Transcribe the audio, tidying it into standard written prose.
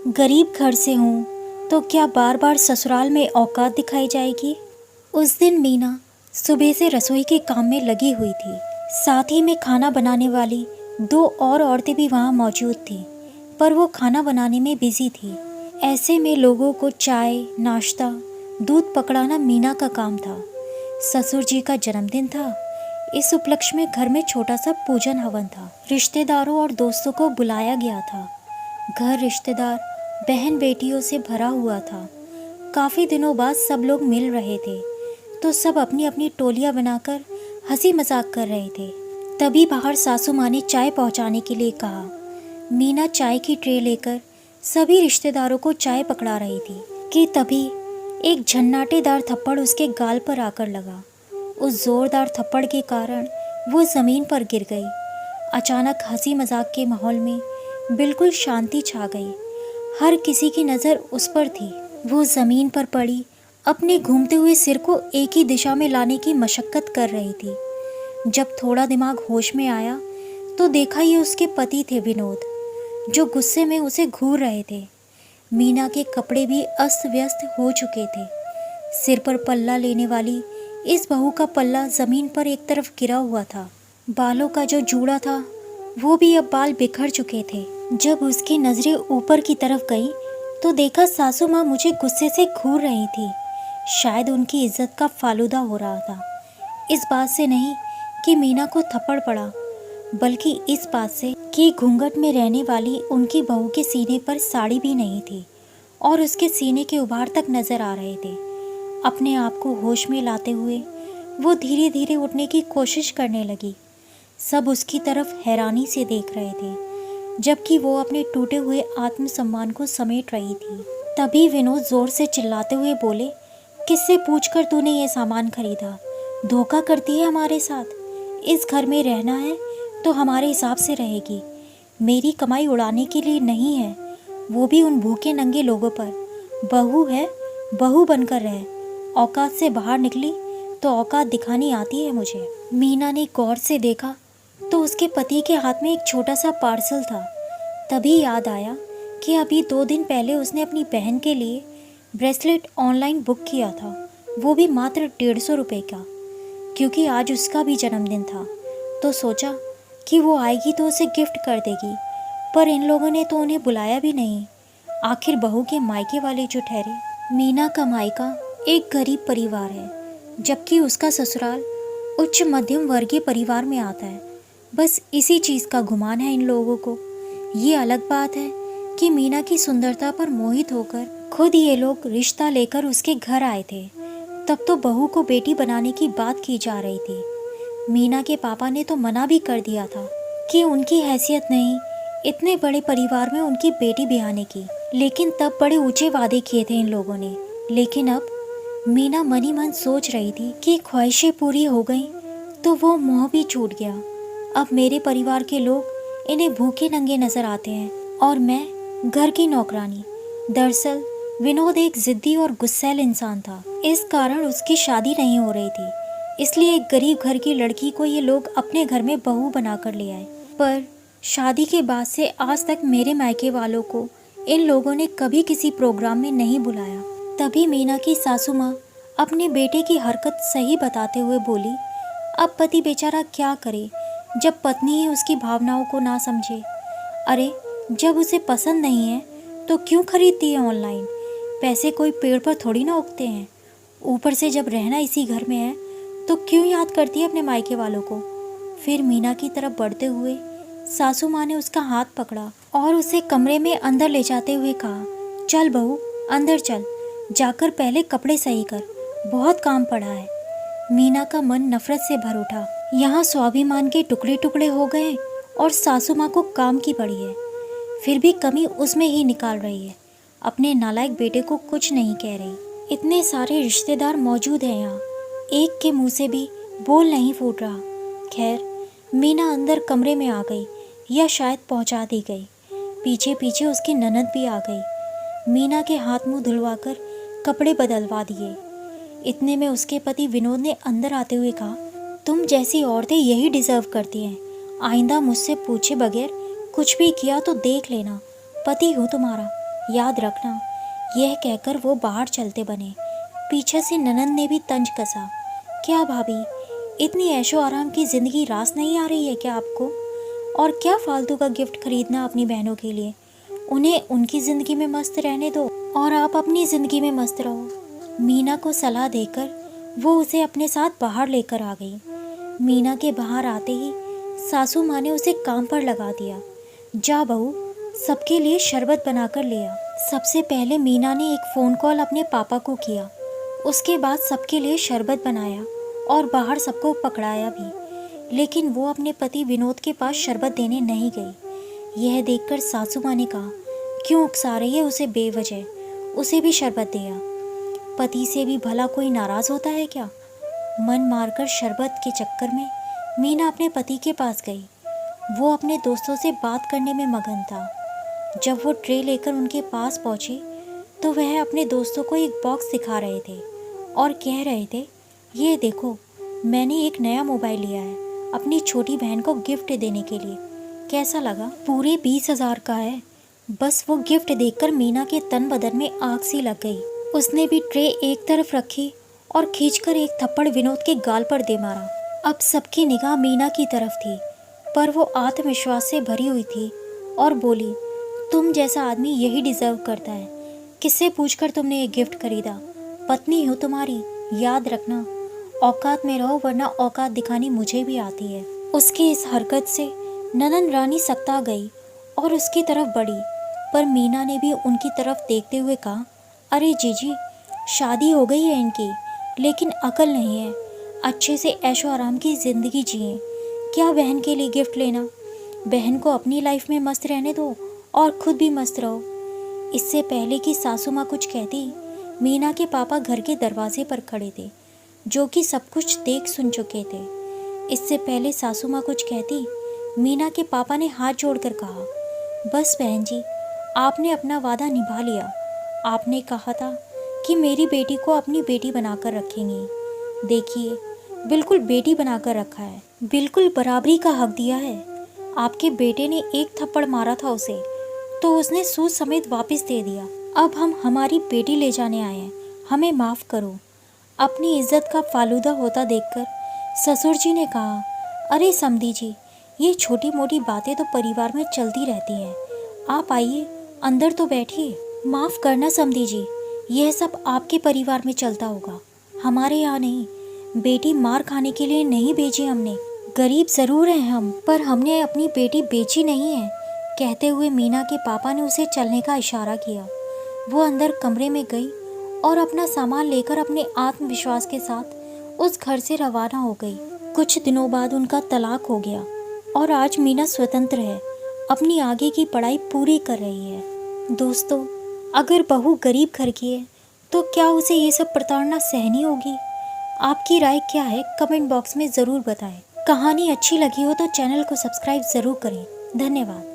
गरीब घर से हूँ तो क्या बार बार ससुराल में औकात दिखाई जाएगी। उस दिन मीना सुबह से रसोई के काम में लगी हुई थी। साथ ही में खाना बनाने वाली दो और औरतें भी वहाँ मौजूद थीं, पर वो खाना बनाने में बिजी थी। ऐसे में लोगों को चाय, नाश्ता, दूध पकड़ाना मीना का काम था। ससुर जी का जन्मदिन था। इस उपलक्ष्य में घर में छोटा सा पूजन हवन था। रिश्तेदारों और दोस्तों को बुलाया गया था। घर रिश्तेदार, बहन बेटियों से भरा हुआ था। काफ़ी दिनों बाद सब लोग मिल रहे थे, तो सब अपनी अपनी टोलियाँ बनाकर हंसी मजाक कर रहे थे। तभी बाहर सासू माँ ने चाय पहुँचाने के लिए कहा। मीना चाय की ट्रे लेकर सभी रिश्तेदारों को चाय पकड़ा रही थी कि तभी एक झन्नाटेदार थप्पड़ उसके गाल पर आकर लगा। उस जोरदार थप्पड़ के कारण वो ज़मीन पर गिर गई। अचानक हंसी मजाक के माहौल में बिल्कुल शांति छा गई। हर किसी की नज़र उस पर थी। वो ज़मीन पर पड़ी अपने घूमते हुए सिर को एक ही दिशा में लाने की मशक्क़त कर रही थी। जब थोड़ा दिमाग होश में आया तो देखा ये उसके पति थे विनोद, जो गुस्से में उसे घूर रहे थे। मीना के कपड़े भी अस्त व्यस्त हो चुके थे। सिर पर पल्ला लेने वाली इस बहू का पल्ला ज़मीन पर एक तरफ गिरा हुआ था। बालों का जो जूड़ा था वो भी अब बाल बिखर चुके थे। जब उसकी नज़रें ऊपर की तरफ गई तो देखा सासू माँ मुझे गुस्से से घूर रही थी। शायद उनकी इज्जत का फालूदा हो रहा था। इस बात से नहीं कि मीना को थप्पड़ पड़ा, बल्कि इस बात से कि घूंघट में रहने वाली उनकी बहू के सीने पर साड़ी भी नहीं थी और उसके सीने के उभार तक नजर आ रहे थे। अपने आप को होश में लाते हुए वो धीरे धीरे उठने की कोशिश करने लगी। सब उसकी तरफ हैरानी से देख रहे थे, जबकि वो अपने टूटे हुए आत्मसम्मान को समेट रही थी। तभी विनोद जोर से चिल्लाते हुए बोले, किससे पूछकर तूने ये सामान खरीदा? धोखा करती है हमारे साथ। इस घर में रहना है तो हमारे हिसाब से रहेगी। मेरी कमाई उड़ाने के लिए नहीं है, वो भी उन भूखे नंगे लोगों पर। बहू है, बहू बनकर रहे। औकात से बाहर निकली तो औकात दिखानी आती है मुझे। मीना ने गौर से देखा तो उसके पति के हाथ में एक छोटा सा पार्सल था। तभी याद आया कि अभी 2 दिन पहले उसने अपनी बहन के लिए ब्रेसलेट ऑनलाइन बुक किया था, वो भी मात्र 150 रुपये का, क्योंकि आज उसका भी जन्मदिन था। तो सोचा कि वो आएगी तो उसे गिफ्ट कर देगी, पर इन लोगों ने तो उन्हें बुलाया भी नहीं। आखिर बहू के मायके वाले जो ठहरे। मीना का मायका एक गरीब परिवार है, जबकि उसका ससुराल उच्च मध्यम वर्गीय परिवार में आता है। बस इसी चीज़ का गुमान है इन लोगों को। ये अलग बात है कि मीना की सुंदरता पर मोहित होकर खुद ये लोग रिश्ता लेकर उसके घर आए थे। तब तो बहू को बेटी बनाने की बात की जा रही थी। मीना के पापा ने तो मना भी कर दिया था कि उनकी हैसियत नहीं इतने बड़े परिवार में उनकी बेटी ब्याहने की। लेकिन तब बड़े ऊंचे वादे किए थे इन लोगों ने। लेकिन अब मीना मन ही मन सोच रही थी कि ख्वाहिशें पूरी हो गई तो वो मोह भी छूट गया। अब मेरे परिवार के लोग इन्हें भूखे नंगे नजर आते हैं और मैं घर की नौकरानी। दरअसल विनोद एक जिद्दी और गुस्सैल इंसान था। इस कारण उसकी शादी नहीं हो रही थी, इसलिए एक गरीब घर की लड़की को ये लोग अपने घर में बहू बनाकर ले आए। पर शादी के बाद से आज तक मेरे मायके वालों को इन लोगों ने कभी किसी प्रोग्राम में नहीं बुलाया। तभी मीना की सासू माँ अपने बेटे की हरकत सही बताते हुए बोली, अब पति बेचारा क्या करे जब पत्नी ही उसकी भावनाओं को ना समझे। अरे जब उसे पसंद नहीं है तो क्यों खरीदती है ऑनलाइन? पैसे कोई पेड़ पर थोड़ी ना उगते हैं। ऊपर से जब रहना इसी घर में है तो क्यों याद करती है अपने मायके वालों को? फिर मीना की तरफ बढ़ते हुए सासू माँ ने उसका हाथ पकड़ा और उसे कमरे में अंदर ले जाते हुए कहा, चल बहू अंदर चल, जाकर पहले कपड़े सही कर, बहुत काम पड़ा है। मीना का मन नफरत से भर उठा। यहाँ स्वाभिमान के टुकड़े टुकड़े हो गए और सासू माँ को काम की पड़ी है, फिर भी कमी उसमें ही निकाल रही है। अपने नालायक बेटे को कुछ नहीं कह रही। इतने सारे रिश्तेदार मौजूद हैं यहाँ, एक के मुंह से भी बोल नहीं फूट रहा। खैर मीना अंदर कमरे में आ गई, या शायद पहुँचा दी गई। पीछे पीछे उसकी ननद भी आ गई। मीना के हाथ मुंह धुलवाकर कपड़े बदलवा दिए। इतने में उसके पति विनोद ने अंदर आते हुए कहा, तुम जैसी औरतें यही डिजर्व करती हैं। आइंदा मुझसे पूछे बगैर कुछ भी किया तो देख लेना, पति हूँ तुम्हारा। याद रखना। यह कहकर वो बाहर चलते बने। पीछे से ननंद ने भी तंज कसा। क्या भाभी, इतनी ऐशो आराम की ज़िंदगी रास नहीं आ रही है क्या आपको? और क्या फालतू का गिफ्ट खरीदना अपनी बहनों के लिए? उन्हें उनकी ज़िंदगी में मस्त रहने दो और आप अपनी ज़िंदगी में मस्त रहो। मीना को सलाह देकर वो उसे अपने साथ बाहर लेकर आ गई। मीना के बाहर आते ही सासू माँ ने उसे काम पर लगा दिया। जा बहू, सबके लिए शरबत बनाकर ले आ। सबसे पहले मीना ने एक फ़ोन कॉल अपने पापा को किया। उसके बाद सबके लिए शरबत बनाया और बाहर सबको पकड़ाया भी। लेकिन वो अपने पति विनोद के पास शरबत देने नहीं गई। यह देखकर सासू माँ ने कहा, क्यों उकसा रही है उसे बेवजह, उसे भी शरबत दे आ। पति से भी भला कोई नाराज़ होता है क्या? मन मारकर शरबत के चक्कर में मीना अपने पति के पास गई। वो अपने दोस्तों से बात करने में मगन था। जब वो ट्रे लेकर उनके पास पहुंचे तो वह अपने दोस्तों को एक बॉक्स दिखा रहे थे और कह रहे थे, ये देखो, मैंने एक नया मोबाइल लिया है अपनी छोटी बहन को गिफ्ट देने के लिए। कैसा लगा? पूरे 20,000 का है। बस वो गिफ्ट देखकर मीना के तन बदन में आग सी लग गई। उसने भी ट्रे एक तरफ रखी और खींचकर एक थप्पड़ विनोद के गाल पर दे मारा। अब सबकी निगाह मीना की तरफ थी, पर वो आत्मविश्वास से भरी हुई थी और बोली, तुम जैसा आदमी यही डिजर्व करता है। किससे पूछकर तुमने ये गिफ्ट खरीदा? पत्नी हो तुम्हारी, याद रखना। औकात में रहो वरना औकात दिखानी मुझे भी आती है। उसकी इस हरकत से ननंद रानी सकता गई और उसकी तरफ बढ़ी, पर मीना ने भी उनकी तरफ देखते हुए कहा, अरे जीजी, शादी हो गई है इनकी, लेकिन अकल नहीं है। अच्छे से ऐशो आराम की ज़िंदगी जिए। क्या बहन के लिए गिफ्ट लेना? बहन को अपनी लाइफ में मस्त रहने दो और खुद भी मस्त रहो। इससे पहले कि सासू माँ कुछ कहती, मीना के पापा घर के दरवाजे पर खड़े थे, जो कि सब कुछ देख सुन चुके थे। इससे पहले सासू माँ कुछ कहती, मीना के पापा ने हाथ जोड़कर कहा, बस बहन जी, आपने अपना वादा निभा लिया। आपने कहा था कि मेरी बेटी को अपनी बेटी बनाकर रखेंगी। देखिए, बिल्कुल बेटी बनाकर रखा है, बिल्कुल बराबरी का हक दिया है। आपके बेटे ने एक थप्पड़ मारा था उसे, तो उसने सूद समेत वापस दे दिया। अब हम हमारी बेटी ले जाने आए हैं, हमें माफ़ करो। अपनी इज्जत का फालूदा होता देखकर ससुर जी ने कहा, अरे समधी जी, ये छोटी मोटी बातें तो परिवार में चलती रहती हैं। आप आइए, अंदर तो बैठिए। माफ़ करना समधी जी, यह सब आपके परिवार में चलता होगा, हमारे यहाँ नहीं। बेटी मार खाने के लिए नहीं बेची हमने। गरीब ज़रूर हैं हम, पर हमने अपनी बेटी बेची नहीं है। कहते हुए मीना के पापा ने उसे चलने का इशारा किया। वो अंदर कमरे में गई और अपना सामान लेकर अपने आत्मविश्वास के साथ उस घर से रवाना हो गई। कुछ दिनों बाद उनका तलाक हो गया और आज मीना स्वतंत्र है, अपनी आगे की पढ़ाई पूरी कर रही है। दोस्तों, अगर बहू गरीब घर की है तो क्या उसे ये सब प्रताड़ना सहनी होगी? आपकी राय क्या है? कमेंट बॉक्स में ज़रूर बताएं। कहानी अच्छी लगी हो तो चैनल को सब्सक्राइब ज़रूर करें। धन्यवाद।